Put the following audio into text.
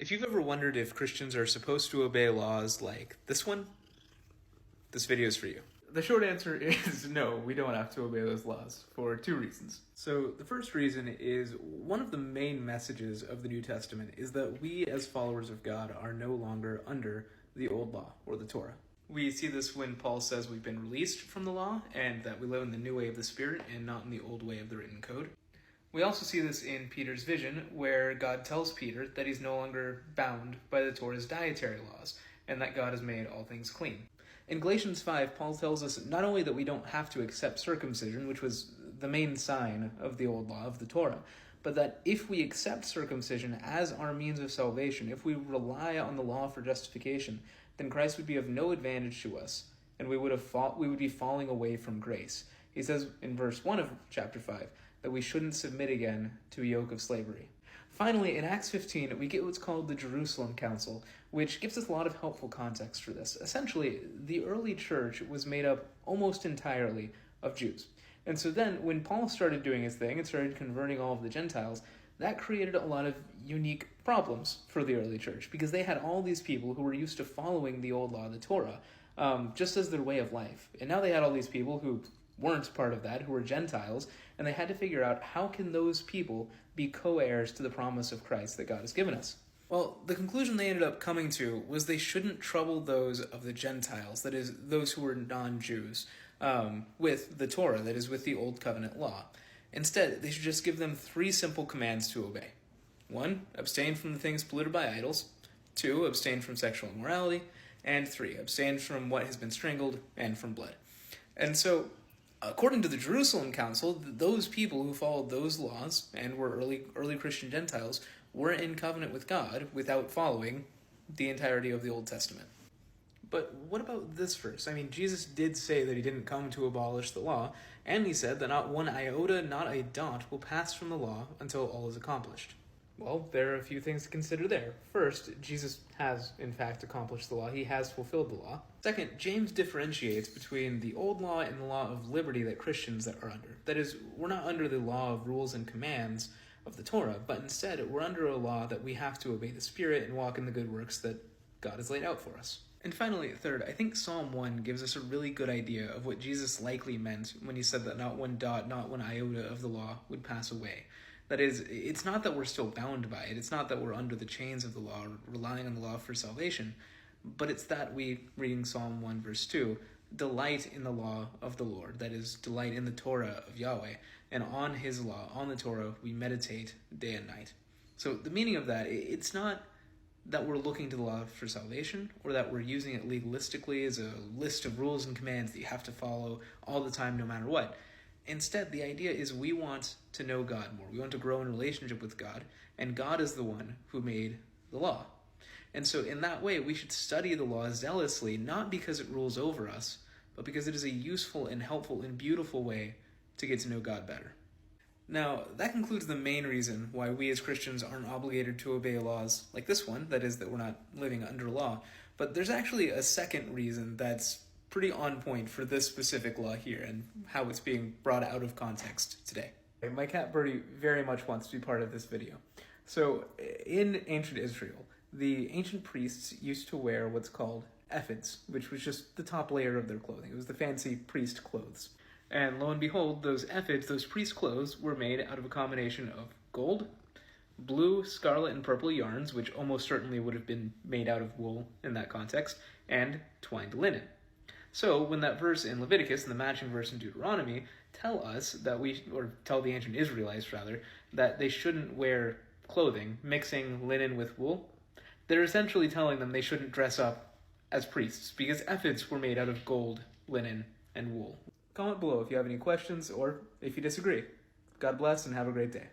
If you've ever wondered if Christians are supposed to obey laws like this one, this video is for you. The short answer is no, we don't have to obey those laws for two reasons. So the first reason is one of the main messages of the New Testament is that we as followers of God are no longer under the old law or the Torah. We see this when Paul says we've been released from the law and that we live in the new way of the Spirit and not in the old way of the written code. We also see this in Peter's vision, where God tells Peter that he's no longer bound by the Torah's dietary laws, and that God has made all things clean. In Galatians 5, Paul tells us not only that we don't have to accept circumcision, which was the main sign of the old law, of the Torah, but that if we accept circumcision as our means of salvation, if we rely on the law for justification, then Christ would be of no advantage to us, and we would be falling away from grace. He says in verse 1 of chapter 5, that we shouldn't submit again to a yoke of slavery. Finally, in Acts 15, we get what's called the Jerusalem Council, which gives us a lot of helpful context for this. Essentially, the early church was made up almost entirely of Jews. And so then, when Paul started doing his thing and started converting all of the Gentiles, that created a lot of unique problems for the early church, because they had all these people who were used to following the old law, the Torah, just as their way of life. And now they had all these people who weren't part of that, who were Gentiles, and they had to figure out how can those people be co-heirs to the promise of Christ that God has given us. Well, the conclusion they ended up coming to was they shouldn't trouble those of the Gentiles, that is, those who were non-Jews, with the Torah, that is, with the Old Covenant law. Instead, they should just give them 3 simple commands to obey. 1, abstain from the things polluted by idols. 2, abstain from sexual immorality. And 3, abstain from what has been strangled and from blood. And so, according to the Jerusalem Council, those people who followed those laws and were early Christian Gentiles were in covenant with God without following the entirety of the Old Testament. But what about this verse? I mean, Jesus did say that he didn't come to abolish the law, and he said that not one iota, not a dot, will pass from the law until all is accomplished. Well, there are a few things to consider there. First, Jesus has, in fact, accomplished the law. He has fulfilled the law. Second, James differentiates between the old law and the law of liberty that Christians are under. That is, we're not under the law of rules and commands of the Torah, but instead we're under a law that we have to obey the Spirit and walk in the good works that God has laid out for us. And finally, third, I think Psalm 1 gives us a really good idea of what Jesus likely meant when he said that not one dot, not one iota of the law would pass away. That is, it's not that we're still bound by it. It's not that we're under the chains of the law, relying on the law for salvation. But it's that we, reading Psalm 1 verse 2, delight in the law of the Lord. That is, delight in the Torah of Yahweh. And on his law, on the Torah, we meditate day and night. So the meaning of that, it's not that we're looking to the law for salvation, or that we're using it legalistically as a list of rules and commands that you have to follow all the time no matter what. Instead, the idea is we want to know God more. We want to grow in relationship with God, and God is the one who made the law. And so in that way, we should study the law zealously, not because it rules over us, but because it is a useful and helpful and beautiful way to get to know God better. Now, that concludes the main reason why we as Christians aren't obligated to obey laws like this one, that is, that we're not living under law. But there's actually a second reason that's pretty on point for this specific law here and how it's being brought out of context today. My cat Birdie very much wants to be part of this video. So in ancient Israel, the ancient priests used to wear what's called ephods, which was just the top layer of their clothing. It was the fancy priest clothes. And lo and behold, those ephods, those priest clothes, were made out of a combination of gold, blue, scarlet, and purple yarns, which almost certainly would have been made out of wool in that context, and twined linen. So when that verse in Leviticus and the matching verse in Deuteronomy tell the ancient Israelites rather, that they shouldn't wear clothing mixing linen with wool, they're essentially telling them they shouldn't dress up as priests, because ephods were made out of gold, linen, and wool. Comment below if you have any questions or if you disagree. God bless and have a great day.